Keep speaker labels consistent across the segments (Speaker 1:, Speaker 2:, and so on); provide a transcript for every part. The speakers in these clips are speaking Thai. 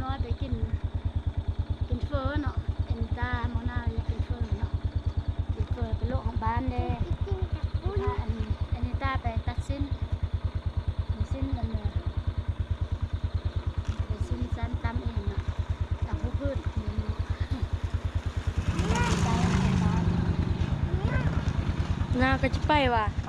Speaker 1: น้อยไปกินเฟอเนาะเอ็นตาโมนาอยากกินเฟอเนาะกินเฟอเป็นโรคของบ้านเด้ถ้าอันนี้ตาไปตัดสิ้นกันเลยไปสิ้นสั้นตำเองเนาะตำผู้พืชเมนูใจของบ้าน
Speaker 2: นาก็จะไปว่ะ
Speaker 1: ไ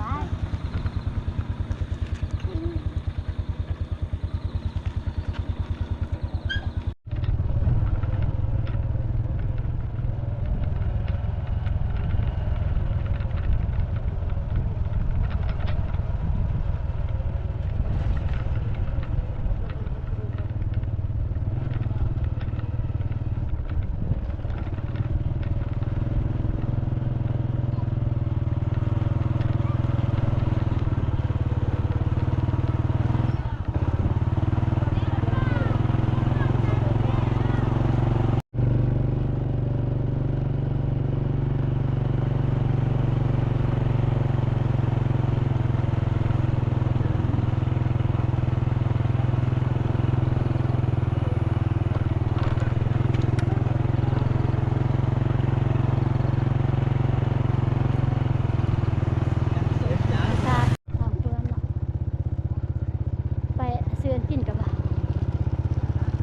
Speaker 1: ปกินกับว่า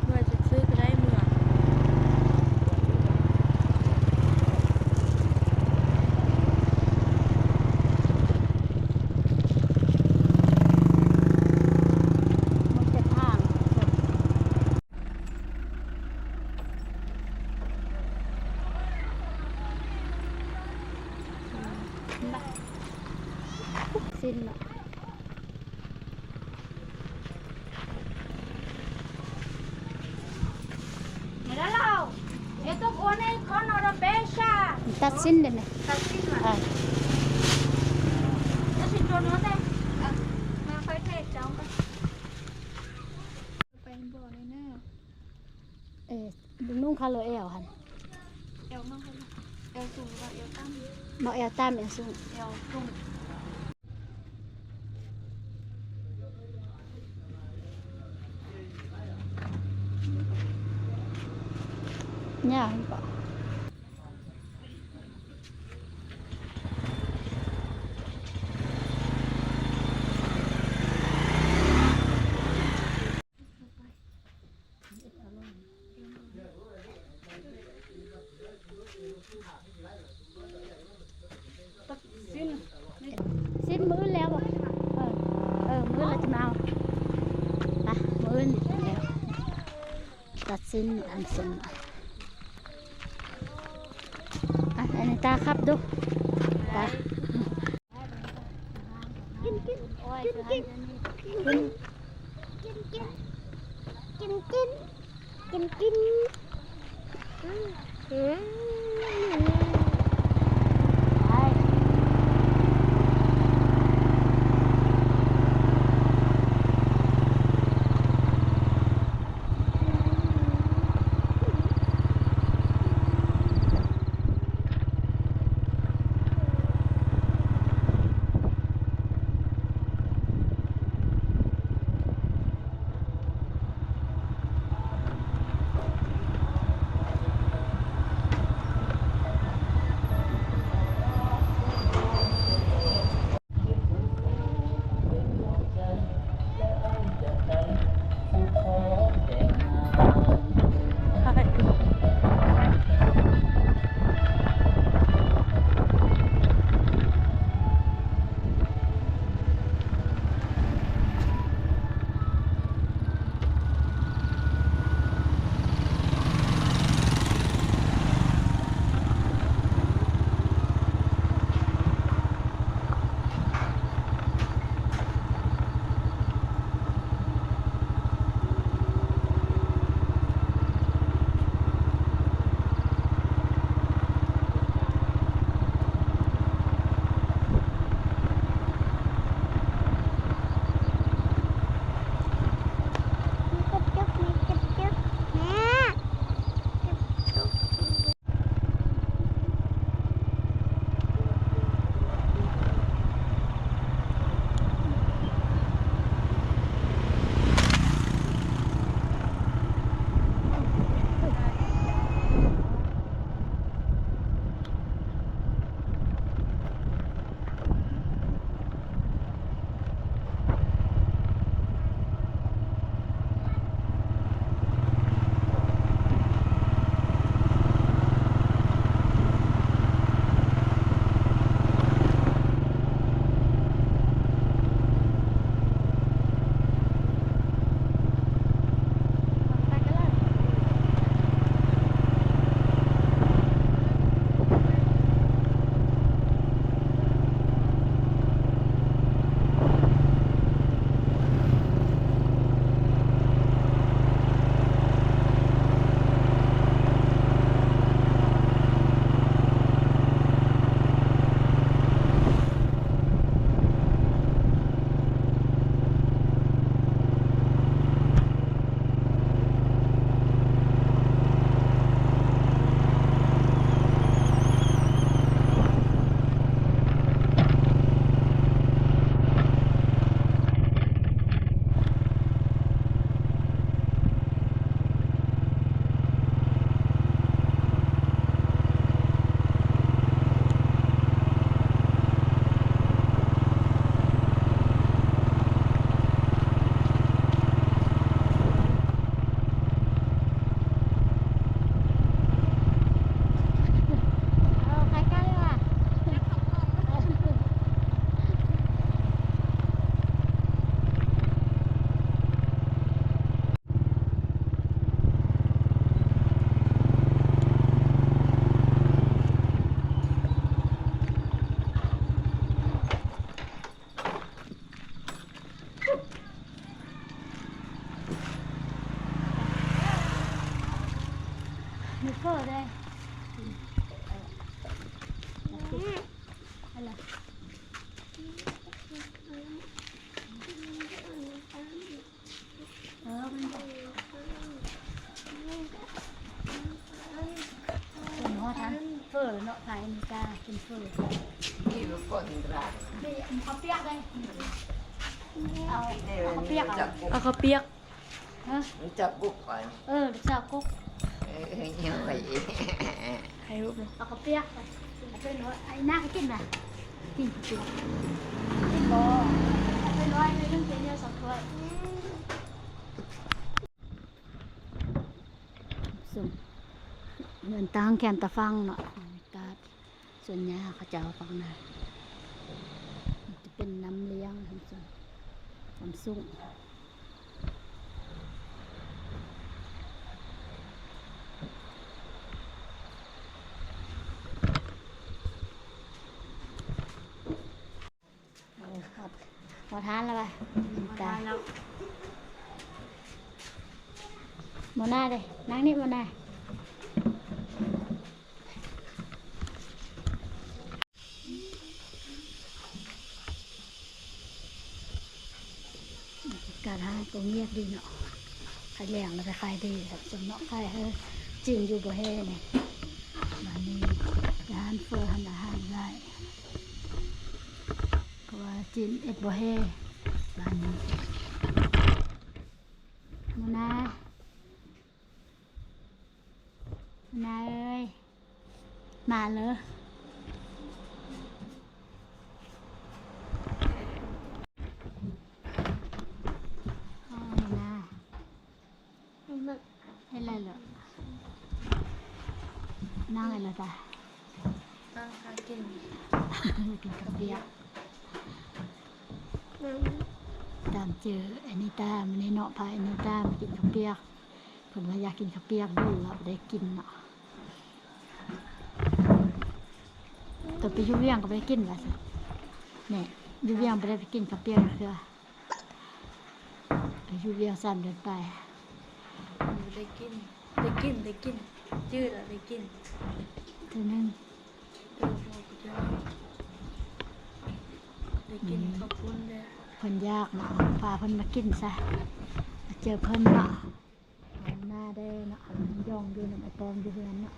Speaker 2: เมื่อจะซื้อก็ได้เมื่อ
Speaker 1: มันจะทางสิ้นเนาะตัดสิ้นเดี๋ยวนี้ตัดสิ้นว่ะตัดสิ้นตัวนู้นเลยมาค่อยเทจ้องกัน
Speaker 2: ไปบ่อเลยแน่
Speaker 1: ดึงนุ่งคาโลเอลหัน
Speaker 2: เอวมากเลยเอวสูงกว่าเอวต่ำ
Speaker 1: มาเอลตามเอลสูง
Speaker 2: เอวสูง
Speaker 1: เนี่ยเห็นปะสิ้นมื้อแล้วบอกมื้อเราจะมาเอามื้อแล้วตัดสิ้นอันสิ้นอันนี้ตาครับดูตากินกินกินกินกินกินกินกินกินกิน เฟอร์ได้อะไรมันเป็นหัวทันเฟอร์เนาะภายในกาเป็นเฟอร์
Speaker 3: นี่มันปนตรา
Speaker 1: นี่เขาเปียกเลยเอาเขาเปียก
Speaker 3: จับกุ๊ก
Speaker 2: เอาข้าวเปียก
Speaker 1: ฮะ
Speaker 3: จับกุ๊กไป
Speaker 1: ลูกสาวกุ๊ก
Speaker 3: ยังไง
Speaker 2: ให้รูปเลย
Speaker 1: เอาเขาเปียกไปเป็นหัวไอ้หน้าก็กินไหมกินกินกินบ่เป็นร้อยเลยต้องกินเยอะสองถ้วยสุ่มเงินตังแขนตะฟังเนาะกาดส่วนใหญ่เขาจะเอาฟังนาจะเป็นน้ำเลี้ยงทั้งส่วนน้ำซุ่มพอทานแล้วไปตาโมนาเลยนั่งนี่โมนาการหาก็เงียบดีเนาะขายแหลงแล้วไปขายดีครับจนเนาะขายจริงอยู่บ่แห่เนี่ยแบบนี้ร้านเฟอร์ทำอาหารได้เพราะว่าจีนเอ็ดบ่แห่บ้านนี้มานาเอ้ยมาเลยให้อะไรเหรอนั่งอะไรจ้ะ
Speaker 2: นั่งหากิน
Speaker 1: กินกับเบียร์ตามเจออันนี้ตามในเนาะพายอันนี้ตามกินกับเบียร์ผมว่าอยากกินกับเบียร์ดูแล้วได้กินเนาะตัวไปยุ่เวียงก็ไปกินว่ะสิเนี่ยยุ่เวียงไปได้ไปกินกับเบียร์คือไปยุ่เวียง3 เดือนไป
Speaker 2: ได้กินได้กินได้กินจืดอะได้กิน
Speaker 1: เท่านึง
Speaker 2: เติมโลกเยอะได้กินขอบคุณเลย
Speaker 1: เพิ่นยากเนาะพาเพิ่นมากินซะเจอเพิ่นเนาะเอาหน้าได้เนาะย่องอยู่ในไอ้ปอมอยู่เฮือนเนาะ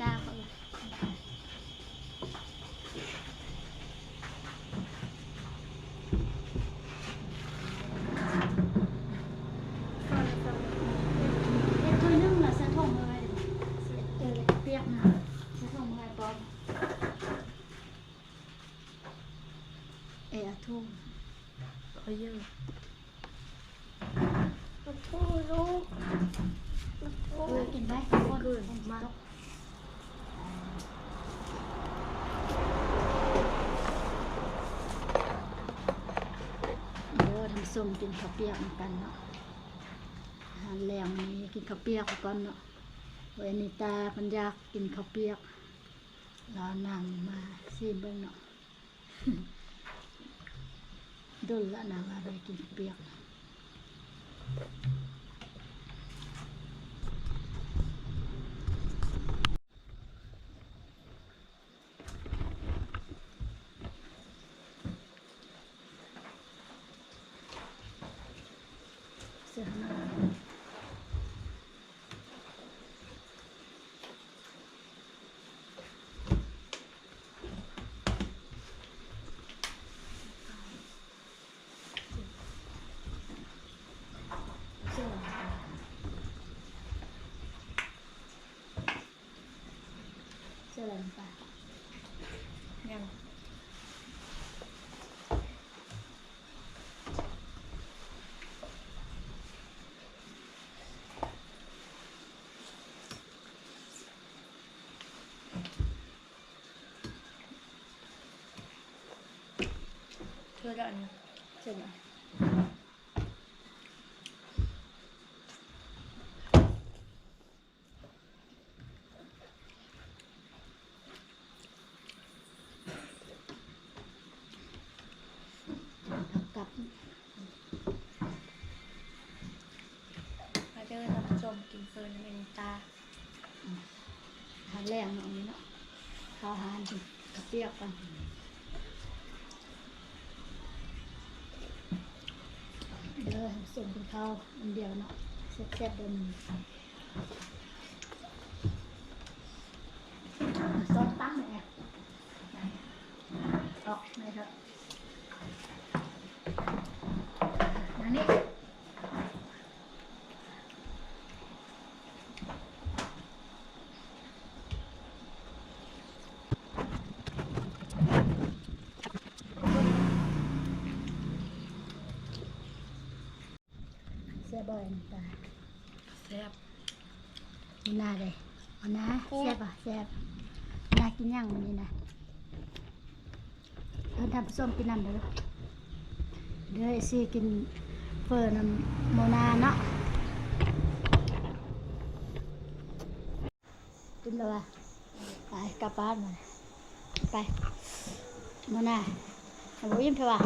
Speaker 1: ตาเขาถ้วยนึงละใส่ถุงเลยเปียกนะใส่ถุงเลยปอมทุ่ง
Speaker 2: เอาเยอะ
Speaker 1: กินไป
Speaker 2: เกินมาก
Speaker 1: เดี๋ยวทำส้มกินข้าวเปียกเหมือนกันเนาะอาหารแรงนี้กินข้าวเปียกก่อนเนาะวันนี้ตาพันยากกินข้าวเปียกเรานั่งมาซีเบิ้งเนาะ ดุลละนางอะไรกินข้าวเปียกเสื้อหน้าเสื้อหน้าเสื้ออะไรปะ
Speaker 2: ยัง เธอจะอันนี้
Speaker 1: เสื้อหน้ากับ
Speaker 2: มาเจอเนาะ นเฟิร์นน้ำเป็นตา
Speaker 1: ทานแรงเนาะนี่เนาะข้าวหานกินกระเปียกกันเด้อส่งเป็นข้าวอันเดียวเนาะแซ่บๆเดินซอสตั้งเนี่ยออกไหนเถอะอันนี้เสียบ่อยน้ำตา
Speaker 2: แซ่บ
Speaker 1: นี่นาเลยเอานะแซ่บอ่ะแซ่บนากินย่างมันนี่นะเพิ่นทำส้มกินน้ำเด้อเด้อสิกินเฟอร์น้ำโมนาเนาะกินแล้ววะไปกลับบ้านมาไปโมนาเอาบ่ยิ้มเถอะวะ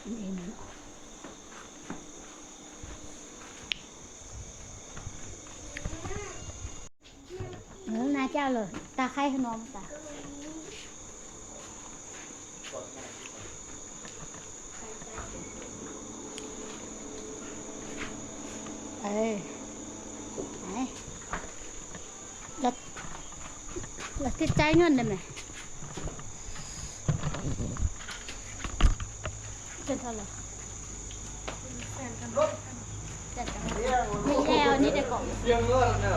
Speaker 1: กินเองเนาะนายเจ้าเลยตาไข่ขนมตาเอ้ยไหนเราติดใจเงินได้ไหมเป็นเท่าไหร่จัดกันนี่แล้วนี่เด็กก่อน
Speaker 4: Riêng nữa nè.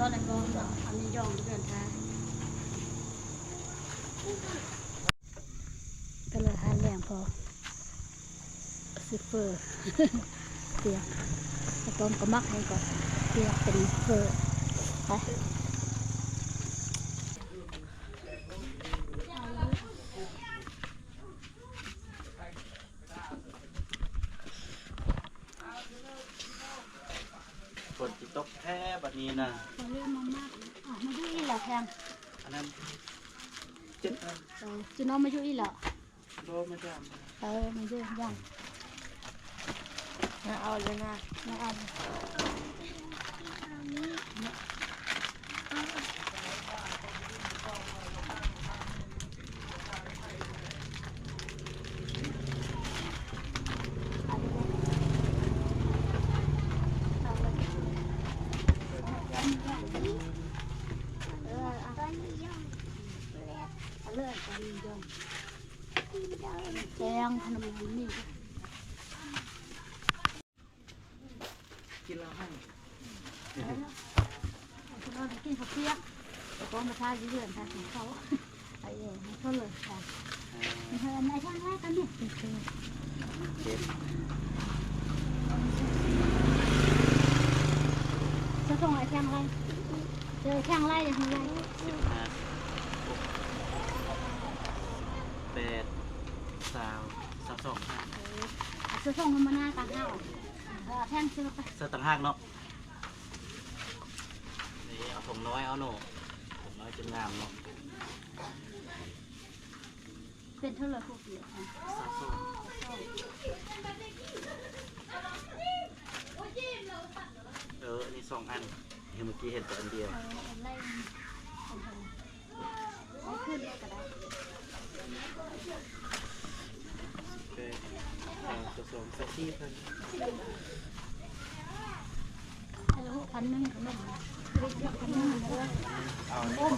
Speaker 1: ตอนนั้นก็อันนี้ย่องเดินทางก็เลยหาแรงพอสิเฟอร์เปียกตะกอนก็มักให้ก่อนเปียกเป็นเฟอร์ไป
Speaker 4: ฝนจิตตกแท้บัดนี้นะ
Speaker 1: เราเรื่องมากอ๋อมาอยู่อีหล่ะแพง
Speaker 4: อันนั้นเจ็ดอัน
Speaker 1: จะน้องมาอยู่อีหล่ะ
Speaker 4: โลไม่ได้
Speaker 1: มาอยู่ย่าง
Speaker 2: มาเอาเลยนะ
Speaker 1: มาเอาเลือดกันย่องแกงขนมนี่
Speaker 4: กินแล้วให้
Speaker 1: คุณเรากินข้าวเปียกแล้วก็มาทานเรื่อยๆทานของเขาไอ้เองเขาเลยค่ะเธอในช่างแรกกันเนี่ย
Speaker 4: เจ็ด
Speaker 1: จะส่งไอ้ช่างไรเจอช่างไรอย่างไร
Speaker 4: 15 8 22
Speaker 1: จะส่งมันมาหน้าตาข้าวแท่งซื้อไป
Speaker 4: เสื้อต่างหากเนาะนี่เอาผมน้อยเอาหนูผมน้อยจนงามเนาะ
Speaker 1: เป็นเท่าไหร่พวกเดียว
Speaker 4: 22นี่2 อันเมื่อกี้เห็นแต่อันเดียว
Speaker 1: ไล่ขึ้นก็ได้
Speaker 4: 22 24,000
Speaker 1: แล้ว1,000ขนมเล็กๆขนมเลย
Speaker 4: เอา
Speaker 1: ต้ม